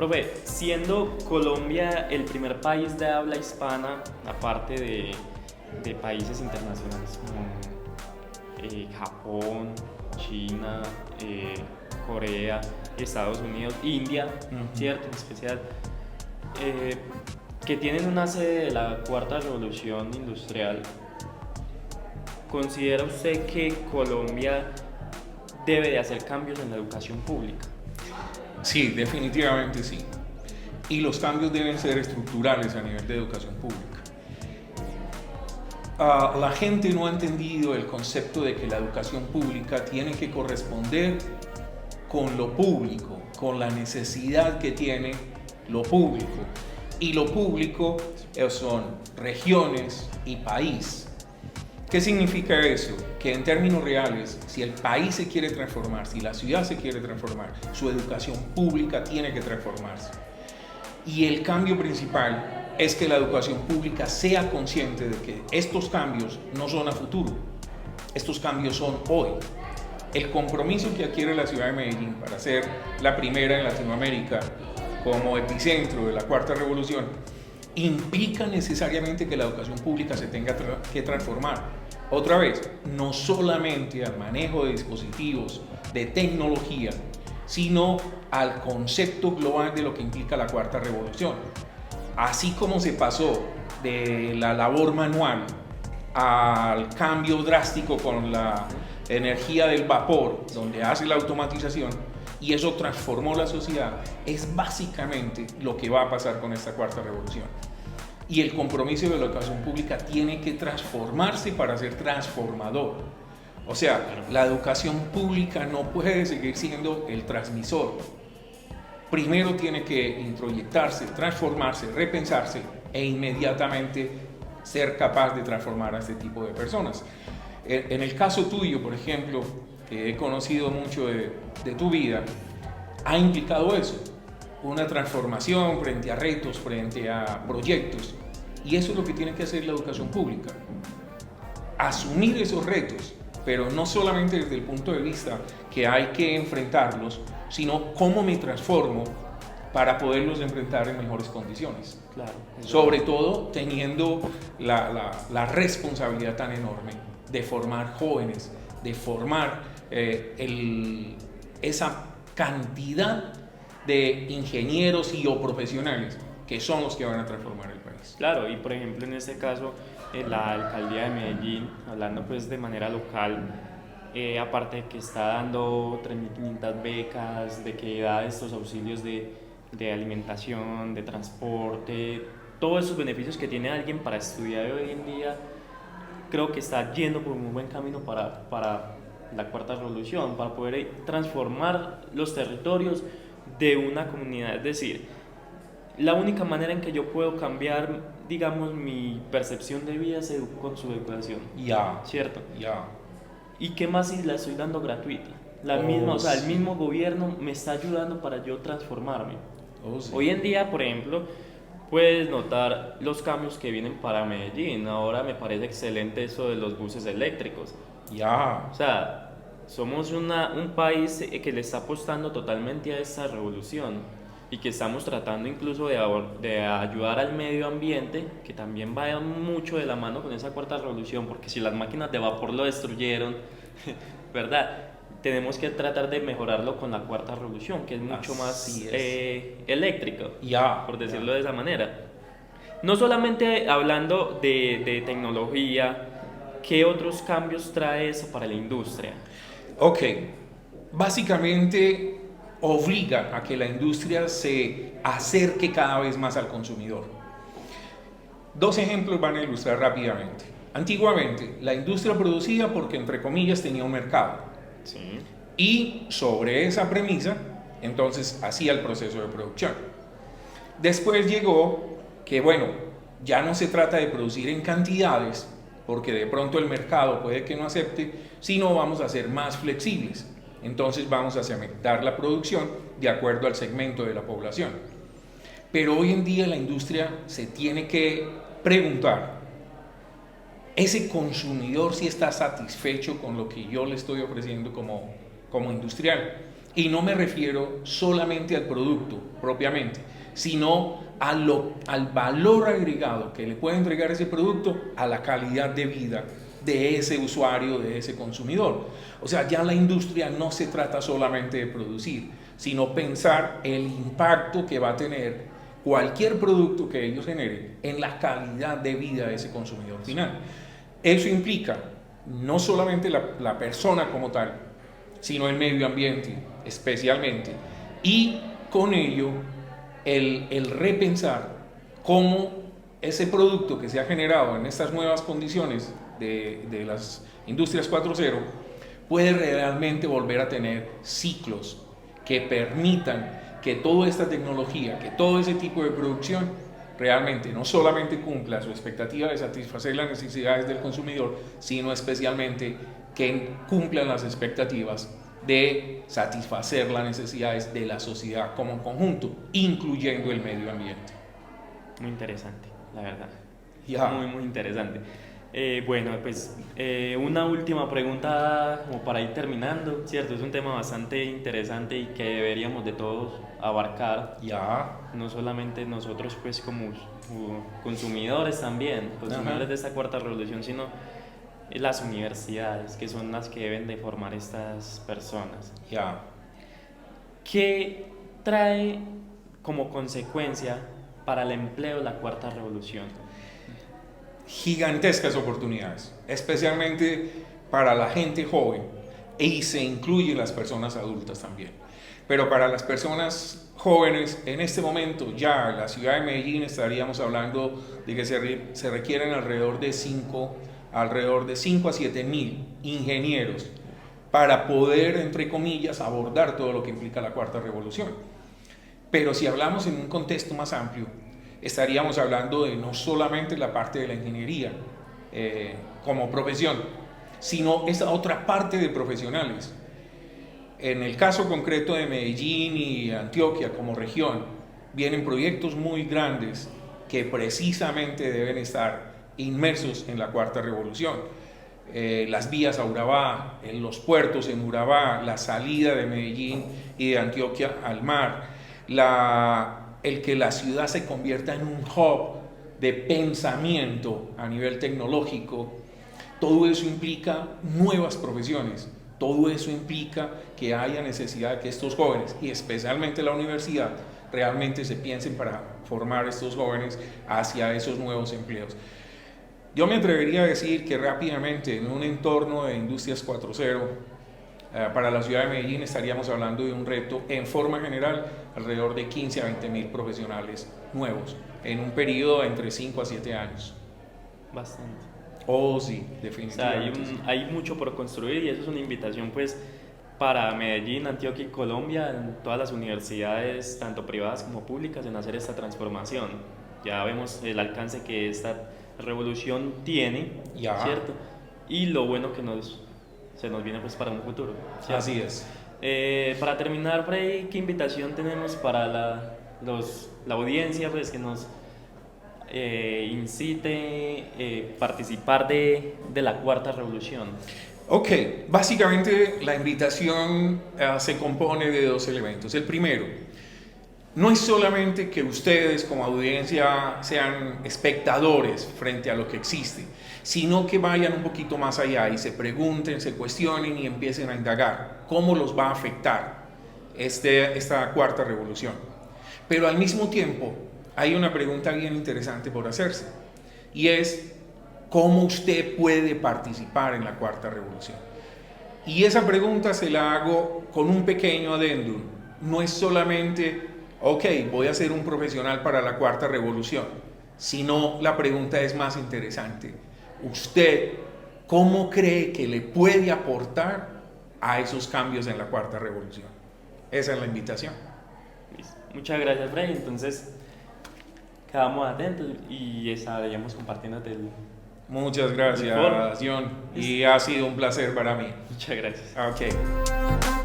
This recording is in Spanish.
Profe, siendo Colombia el primer país de habla hispana, aparte de países internacionales como Japón, China, Corea, Estados Unidos, India, ¿cierto? En especial, que tienen una sede de la cuarta revolución industrial, ¿considera usted que Colombia debe de hacer cambios en la educación pública? Sí, definitivamente sí. Y los cambios deben ser estructurales a nivel de educación pública. La gente no ha entendido el concepto de que la educación pública tiene que corresponder con lo público, con la necesidad que tiene lo público. Y lo público son regiones y país. ¿Qué significa eso? Que en términos reales, si el país se quiere transformar, si la ciudad se quiere transformar, su educación pública tiene que transformarse. Y el cambio principal es que la educación pública sea consciente de que estos cambios no son a futuro, estos cambios son hoy. El compromiso que adquiere la ciudad de Medellín para ser la primera en Latinoamérica como epicentro de la cuarta revolución implica necesariamente que la educación pública se tenga que transformar. Otra vez, no solamente al manejo de dispositivos, de tecnología, sino al concepto global de lo que implica la cuarta revolución. Así como se pasó de la labor manual al cambio drástico con la energía del vapor, donde hace la automatización, y eso transformó la sociedad, es básicamente lo que va a pasar con esta cuarta revolución. Y el compromiso de la educación pública tiene que transformarse para ser transformador. O sea, la educación pública no puede seguir siendo el transmisor. Primero tiene que introyectarse, transformarse, repensarse e inmediatamente ser capaz de transformar a este tipo de personas. En el caso tuyo, por ejemplo, que he conocido mucho de tu vida, ha implicado eso, una transformación frente a retos, frente a proyectos. Y eso es lo que tiene que hacer la educación pública. Asumir esos retos, pero no solamente desde el punto de vista que hay que enfrentarlos, sino cómo me transformo para poderlos enfrentar en mejores condiciones. Claro. Sobre todo teniendo la responsabilidad tan enorme de formar jóvenes, de formar esa cantidad de ingenieros y o profesionales que son los que van a transformar el país. Claro, y por ejemplo en este caso, la alcaldía de Medellín, hablando pues de manera local, aparte de que está dando 3.500 becas, de que da estos auxilios de alimentación, de transporte, todos esos beneficios que tiene alguien para estudiar hoy en día, creo que está yendo por un buen camino para la cuarta revolución, para poder transformar los territorios de una comunidad. Es decir, la única manera en que yo puedo cambiar, digamos, mi percepción de vida es con su educación. Ya. ¿Cierto? Ya. ¿Y qué más si la estoy dando gratuita? O sea, el mismo gobierno me está ayudando para yo transformarme. Sí. Hoy en día, por ejemplo, puedes notar los cambios que vienen para Medellín. Ahora me parece excelente eso de los buses eléctricos. Ya. O sea, somos un país que le está apostando totalmente a esta revolución y que estamos tratando incluso de ayudar al medio ambiente, que también va mucho de la mano con esa cuarta revolución, porque si las máquinas de vapor lo destruyeron, ¿verdad? Tenemos que tratar de mejorarlo con la cuarta revolución, que es mucho más eléctrico, por decirlo de esa manera. No solamente hablando de tecnología, ¿qué otros cambios trae eso para la industria? Ok, básicamente obliga a que la industria se acerque cada vez más al consumidor. Dos ejemplos van a ilustrar rápidamente. Antiguamente, la industria producía porque, entre comillas, tenía un mercado. Sí. Y sobre esa premisa, entonces hacía el proceso de producción. Después llegó que, bueno, ya no se trata de producir en cantidades, porque de pronto el mercado puede que no acepte, sino vamos a ser más flexibles. Entonces vamos a segmentar la producción de acuerdo al segmento de la población. Pero hoy en día la industria se tiene que preguntar, ¿ese consumidor sí está satisfecho con lo que yo le estoy ofreciendo como industrial? Y no me refiero solamente al producto propiamente, sino al valor agregado que le puede entregar ese producto a la calidad de vida de ese usuario, de ese consumidor. O sea, ya la industria no se trata solamente de producir, sino pensar el impacto que va a tener cualquier producto que ellos generen en la calidad de vida de ese consumidor final. Eso implica no solamente la persona como tal, sino el medio ambiente especialmente, y con ello el repensar cómo ese producto que se ha generado en estas nuevas condiciones de las industrias 4.0 puede realmente volver a tener ciclos que permitan que toda esta tecnología, que todo ese tipo de producción realmente no solamente cumpla su expectativa de satisfacer las necesidades del consumidor, sino especialmente que cumplan las expectativas de satisfacer las necesidades de la sociedad como conjunto, incluyendo el medio ambiente. Muy interesante, la verdad. Ya. Muy, muy interesante. Bueno, pues una última pregunta como para ir terminando, ¿cierto? Es un tema bastante interesante y que deberíamos de todos abarcar. Ya. No solamente nosotros pues como consumidores también, consumidores de esta cuarta revolución, sino las universidades, que son las que deben de formar estas personas. Ya. ¿Qué trae como consecuencia para el empleo la cuarta revolución? Gigantescas oportunidades, especialmente para la gente joven, y se incluyen las personas adultas también. Pero para las personas jóvenes, en este momento ya en la ciudad de Medellín estaríamos hablando de que se requieren alrededor de 5 a 7 mil ingenieros para poder, entre comillas, abordar todo lo que implica la cuarta revolución. Pero si hablamos en un contexto más amplio, estaríamos hablando de no solamente la parte de la ingeniería como profesión, sino esa otra parte de profesionales. En el caso concreto de Medellín y Antioquia como región, vienen proyectos muy grandes que precisamente deben estar inmersos en la cuarta revolución. Las vías a Urabá, en los puertos en Urabá, la salida de Medellín y de Antioquia al mar, el que la ciudad se convierta en un hub de pensamiento a nivel tecnológico, todo eso implica nuevas profesiones, todo eso implica que haya necesidad de que estos jóvenes, y especialmente la universidad, realmente se piensen para formar a estos jóvenes hacia esos nuevos empleos. Yo me atrevería a decir que rápidamente en un entorno de Industrias 4.0, para la ciudad de Medellín estaríamos hablando de un reto en forma general alrededor de 15 a 20 mil profesionales nuevos en un periodo de entre 5 a 7 años. Bastante. Oh, sí, definitivamente. O sea, hay mucho por construir y eso es una invitación pues para Medellín, Antioquia y Colombia, en todas las universidades, tanto privadas como públicas, en hacer esta transformación. Ya vemos el alcance que esta revolución tiene, ¿cierto? Y lo bueno que se nos viene pues para un futuro, ¿cierto? Así es. Para terminar, Freddy, ¿qué invitación tenemos para la audiencia pues, que nos incite participar de la cuarta revolución? Ok, básicamente la invitación se compone de dos elementos. El primero, no es solamente que ustedes como audiencia sean espectadores frente a lo que existe, sino que vayan un poquito más allá y se pregunten, se cuestionen y empiecen a indagar cómo los va a afectar esta cuarta revolución. Pero al mismo tiempo hay una pregunta bien interesante por hacerse, y es ¿cómo usted puede participar en la cuarta revolución? Y esa pregunta se la hago con un pequeño adendum. No es solamente, ok, voy a ser un profesional para la cuarta revolución, sino la pregunta es más interesante. ¿Usted cómo cree que le puede aportar a esos cambios en la cuarta revolución? Esa es la invitación. Muchas gracias, Freddy. Entonces, quedamos atentos y estaríamos compartiéndote el... Muchas gracias, John. Y ha sido un placer para mí. Muchas gracias. Ok.